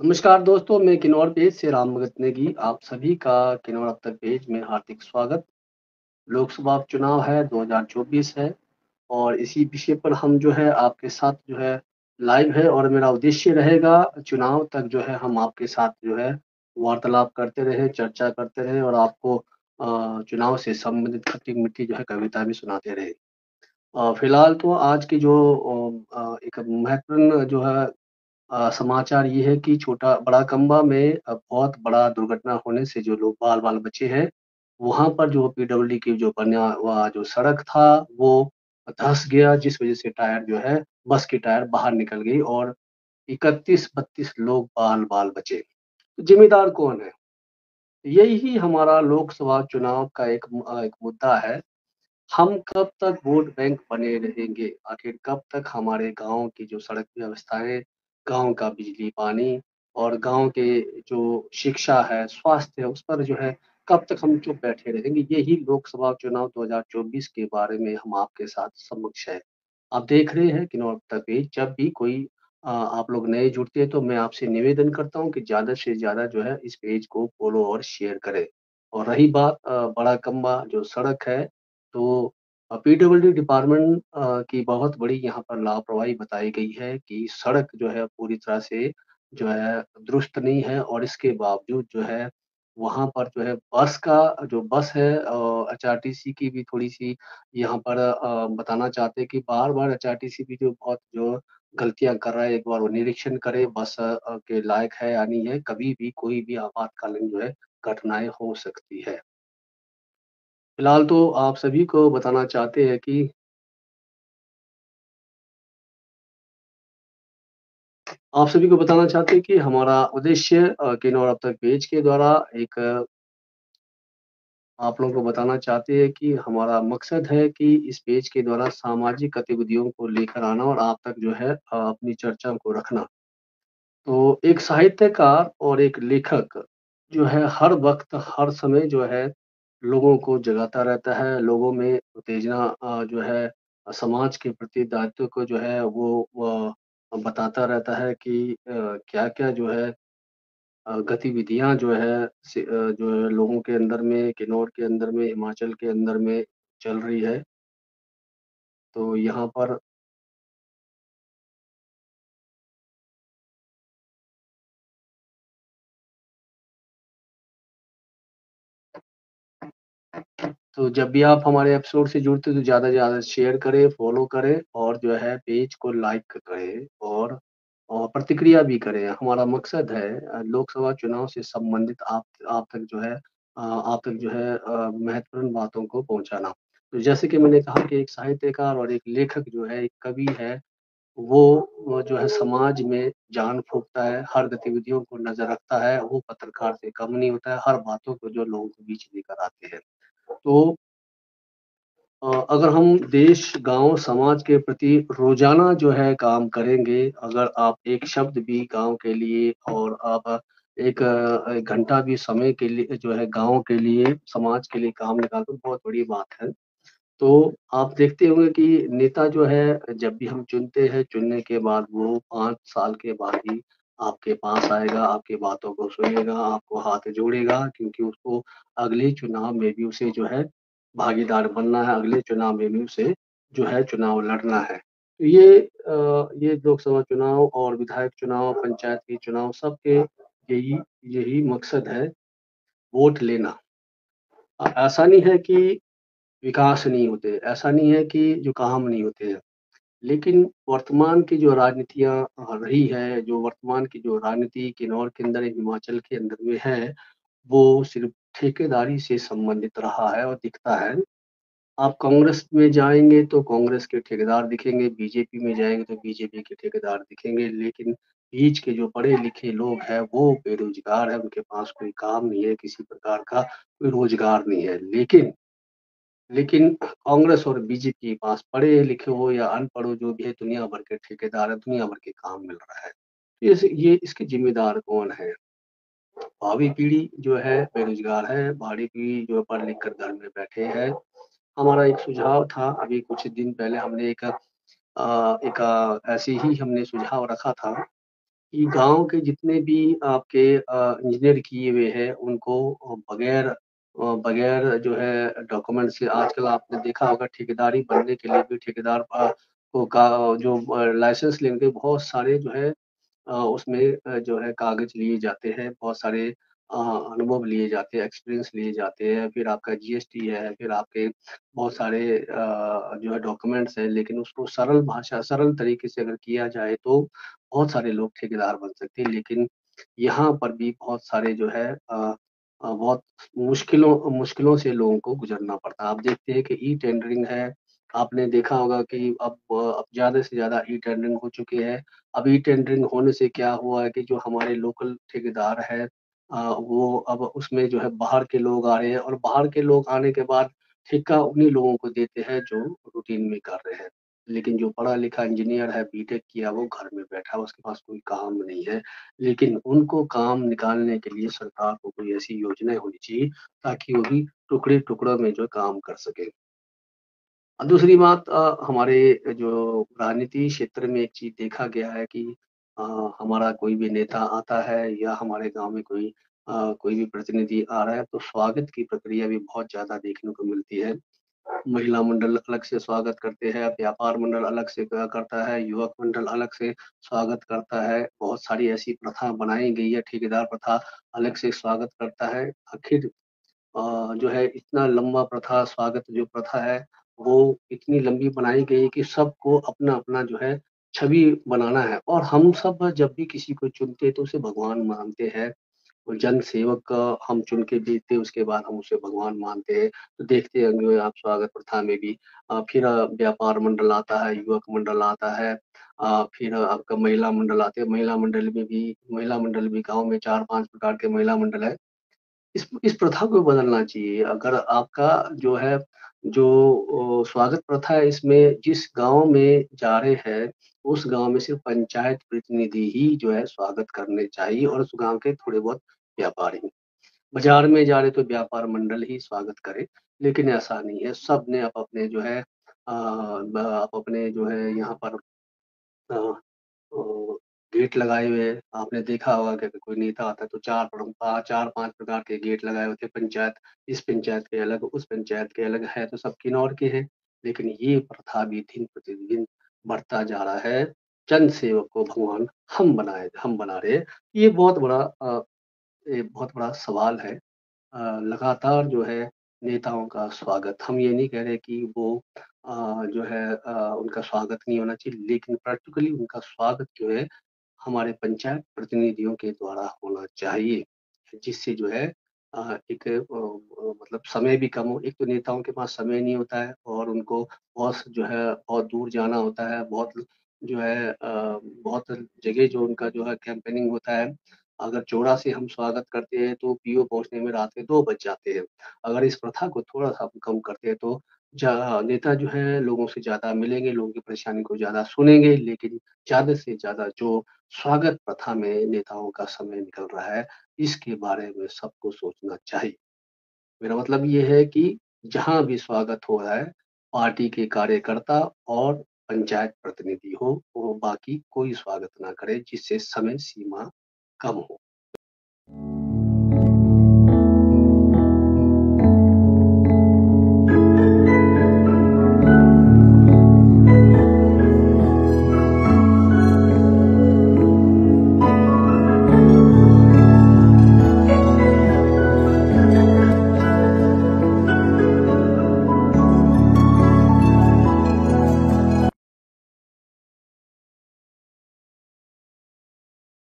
नमस्कार दोस्तों, मैं किन्नौर पेज से राम भगत नेगी आप सभी का किन्नौर अब तक पेज में हार्दिक स्वागत। लोकसभा चुनाव है 2024 है और इसी विषय पर हम जो है आपके साथ जो है लाइव है और मेरा उद्देश्य रहेगा चुनाव तक जो है हम आपके साथ जो है वार्तालाप करते रहें, चर्चा करते रहें और आपको चुनाव से संबंधित खट्टी-मीठी जो है कविता भी सुनाते रहें। फिलहाल तो आज की जो एक महत्वपूर्ण जो है समाचार ये है कि छोटा बड़ा कस्बा में बहुत बड़ा दुर्घटना होने से जो लोग बाल-बाल बचे हैं, वहाँ पर जो पीडब्ल्यूडी की जो बना हुआ जो सड़क था, वो धँस गया जिस वज़ह से टायर जो है बस की टायर बाहर निकल गई और 31-32 लोग बाल-बाल बचे। तो ज़िम्मेदार कौन है? यही हमारा लोकसभा चुनाव का एक मुद्दा है। हम कब तक वोट बैंक बने रहेंगे? आखिर कब तक हमारे गाँव की जो सड़क व्यवस्थाएँ, गाँव का बिजली-पानी और गाँव के जो शिक्षा है, स्वास्थ्य है, उस पर जो है कब तक हम चुप बैठे रहेंगे? यही लोकसभा चुनाव 2024 के बारे में हम आपके साथ समक्ष है। आप देख रहे हैं किन्नौर तक जब भी कोई आप लोग नए जुड़ते हैं तो मैं आपसे निवेदन करता हूँ कि ज़्यादा से ज़्यादा जो है इस पेज को फ़ॉलो और शेयर करें। और रही बात बड़ा खम्बा जो सड़क है, तो पीडब्ल्यूडी डिपार्टमेंट की बहुत बड़ी यहाँ पर लापरवाही बताई गई है कि सड़क जो है पूरी तरह से जो है दुरुस्त नहीं है और इसके बावजूद जो है वहाँ पर जो है बस है एचआरटीसी की भी थोड़ी-सी यहाँ पर बताना चाहते हैं कि बार-बार एचआरटीसी भी जो बहुत जो गलतियाँ कर रहा है, एक बार वो निरीक्षण करे बस के लायक है या नहीं है, कभी भी कोई भी आपातकालीन जो है घटनाएँ हो सकती है। फिलहाल तो आप सभी को बताना चाहते हैं कि आप सभी को बताना चाहते हैं कि हमारा उद्देश्य किन्नौर अब तक पेज के द्वारा एक आप लोगों को बताना चाहते हैं कि हमारा मकसद है कि इस पेज के द्वारा सामाजिक गतिविधियों को लेकर आना और आप तक जो है अपनी चर्चा को रखना। तो एक साहित्यकार और एक लेखक जो है हर वक़्त, हर समय जो है लोगों को जगाता रहता है, लोगों में उत्तेजना जो है समाज के प्रति दायित्व को जो है वो बताता रहता है कि क्या-क्या जो है गतिविधियाँ जो है जो है लोगों के अंदर में, किन्नौर के अंदर में, हिमाचल के अंदर में चल रही है। तो यहाँ पर तो जब भी आप हमारे एपिसोड से जुड़ते हैं तो ज़्यादा से ज़्यादा शेयर करें, फ़ॉलो करें और जो है पेज को लाइक करें और प्रतिक्रिया भी करें। हमारा मकसद है लोकसभा चुनाव से संबंधित आप तक जो है आप तक जो है महत्वपूर्ण बातों को पहुँचाना। तो जैसे कि मैंने कहा कि एक साहित्यकार और एक लेखक जो है, एक कवि है, वो जो है समाज में जान फूँकता है, हर गतिविधियों को नज़र रखता है, वो पत्रकार से कम नहीं होता है, हर बातों को जो लोगों के बीच लेकर आते हैं। तो अगर हम देश, गाँव, समाज के प्रति रोज़ाना जो है काम करेंगे, अगर आप एक शब्द भी गाँव के लिए और आप 1 घंटा भी समय के लिए जो है गाँव के लिए, समाज के लिए काम निकालते हो, बहुत बड़ी बात है। तो आप देखते होंगे कि नेता जो है, जब भी हम चुनते हैं, चुनने के बाद वो 5 साल के बाद ही आपके पास आएगा, आपकी बातों को सुनेगा, आपको हाथ जोड़ेगा क्योंकि उसको अगले चुनाव में भी उसे जो है भागीदार बनना है, अगले चुनाव में भी उसे जो है चुनाव लड़ना है। तो ये लोकसभा चुनाव और विधायक चुनाव, पंचायत के चुनाव सबके यही यही मकसद है, वोट लेना। ऐसा नहीं है कि विकास नहीं होते, ऐसा नहीं है कि जो काम नहीं होते हैं। लेकिन वर्तमान की जो राजनीतियाँ रही है, जो वर्तमान की जो राजनीति किन्नौर के अंदर, हिमाचल के अंदर में है, वो सिर्फ़ ठेकेदारी से संबंधित रहा है और दिखता है। आप कांग्रेस में जाएँगे तो कांग्रेस के ठेकेदार दिखेंगे, बीजेपी में जाएँगे तो बीजेपी के ठेकेदार दिखेंगे, लेकिन बीच के जो पढ़े-लिखे लोग हैं, वो बेरोज़गार हैं, उनके पास कोई काम नहीं है, किसी प्रकार का कोई रोज़गार नहीं है। लेकिन कांग्रेस और बीजेपी के पास पढ़े-लिखे हो या अनपढ़ हो, जो भी है दुनिया भर के ठेकेदार हैं, दुनिया भर के काम मिल रहा है। ये इसके ज़िम्मेदार कौन है? भावी पीढ़ी जो है बेरोज़गार है, भावी पीढ़ी जो है पढ़-लिख कर घर में बैठे हैं। हमारा एक सुझाव था, अभी कुछ दिन पहले हमने एक ऐसे ही हमने सुझाव रखा था कि गाँव के जितने भी आपके इंजीनियर किए हुए हैं, उनको बगैर जो है डॉक्यूमेंट से आजकल आपने देखा होगा ठेकेदारी बनने के लिए भी ठेकेदार को का जो लाइसेंस लेने के बहुत सारे जो है उसमें जो है कागज़ लिए जाते हैं, बहुत सारे अनुभव लिए जाते हैं, एक्सपीरियंस लिए जाते हैं, फिर आपका जीएसटी है, फिर आपके बहुत सारे जो है डॉक्यूमेंट्स हैं, लेकिन उसको सरल भाषा, सरल तरीके से अगर किया जाए तो बहुत सारे लोग ठेकेदार बन सकते हैं। लेकिन यहाँ पर भी बहुत सारे जो है बहुत मुश्किलों से लोगों को गुज़रना पड़ता है। आप देखते हैं कि ई-टेंडरिंग है, आपने देखा होगा कि अब ज़्यादा से ज़्यादा ई-टेंडरिंग हो चुकी है। अब ई-टेंडरिंग होने से क्या हुआ है कि जो हमारे लोकल ठेकेदार हैं वो अब उसमें जो है बाहर के लोग आ रहे हैं और बाहर के लोग आने के बाद ठेका उन्हीं लोगों को देते हैं जो रूटीन में कर रहे हैं। लेकिन जो पढ़ा-लिखा इंजीनियर है, बीटेक किया, वो घर में बैठा है, उसके पास कोई काम नहीं है। लेकिन उनको काम निकालने के लिए सरकार को कोई ऐसी योजनाएँ होनी चाहिए ताकि वो भी टुकड़े-टुकड़ों में जो है काम कर सकें। दूसरी बात हमारे जो राजनीति क्षेत्र में एक चीज़ देखा गया है कि अ, हमारा कोई भी नेता आता है या हमारे गाँव में कोई भी प्रतिनिधि आ रहा है तो स्वागत की प्रक्रिया भी बहुत ज़्यादा देखने को मिलती है। महिला मंडल अलग से स्वागत करते हैं, व्यापार मंडल अलग से करता है, युवक मंडल अलग से स्वागत करता है। बहुत सारी ऐसी प्रथा बनाई गई है, ठेकेदार प्रथा अलग से स्वागत करता है। आखिर जो है इतना लंबा प्रथा स्वागत जो प्रथा है, वो इतनी लंबी बनाई गई है कि सबको अपना-अपना जो है छवि बनाना है और हम सब जब भी किसी को चुनते हैं तो उसे भगवान मानते हैं। और जन सेवक का हम चुन के भेजते हैं, उसके बाद हम उसे भगवान मानते हैं। तो देखते होंगे आप स्वागत प्रथा में भी फिर व्यापार मंडल आता है, युवक मंडल आता है फिर आपका महिला मंडल आते हैं। महिला मंडल भी गाँव में 4-5 प्रकार के महिला मंडल है। इस प्रथा को बदलना चाहिए। अगर आपका जो है स्वागत प्रथा है इसमें जिस गाँव में जा रहे हैं, उस गाँव में सिर्फ़ पंचायत प्रतिनिधि ही जो है स्वागत करने चाहिए और उस गाँव के थोड़े बहुत व्यापारी। बाज़ार में जा रहे तो व्यापार मंडल ही स्वागत करे, लेकिन ऐसा नहीं है। सबने अपने जो है आप अपने जो है यहाँ पर अ अ, गेट लगाए हुए हैं। आपने देखा होगा कि अगर कोई नेता आता है तो 4-5 प्रकार के गेट लगाए होते हैं। इस पंचायत के अलग, उस पंचायत के अलग है तो सब किन्नौर के हैं। लेकिन ये प्रथा भी दिन-प्रतिदिन बढ़ता जा रहा है। जन सेवक को भगवान हम बना रहे हैं। ये बहुत बड़ा सवाल है। लगातार जो है नेताओं का स्वागत हम ये नहीं कह रहे कि वो जो है उनका स्वागत नहीं होना चाहिए, लेकिन प्रैक्टिकली उनका स्वागत जो है हमारे पंचायत प्रतिनिधियों के द्वारा होना चाहिए, जिससे जो है एक मतलब समय भी कम हो। एक तो नेताओं के पास समय नहीं होता है और उनको जो है बहुत दूर जाना होता है, जो है बहुत जगह जो उनका जो है कैंपेनिंग होता है। अगर चोड़ा से हम स्वागत करते हैं तो पीओ पहुँचने में रात के 2 बज जाते हैं। अगर इस प्रथा को थोड़ा-सा हम कम करते हैं तो नेता जो हैं लोगों से ज़्यादा मिलेंगे, लोगों की परेशानी को ज़्यादा सुनेंगे, लेकिन ज़्यादा से ज़्यादा जो स्वागत प्रथा में नेताओं का समय निकल रहा है, इसके बारे में सबको सोचना चाहिए। मेरा मतलब ये है कि जहाँ भी स्वागत हो रहा है, पार्टी के कार्यकर्ता और पंचायत प्रतिनिधि हो, वो बाकी कोई स्वागत ना करे, जिससे समय सीमा कम हो।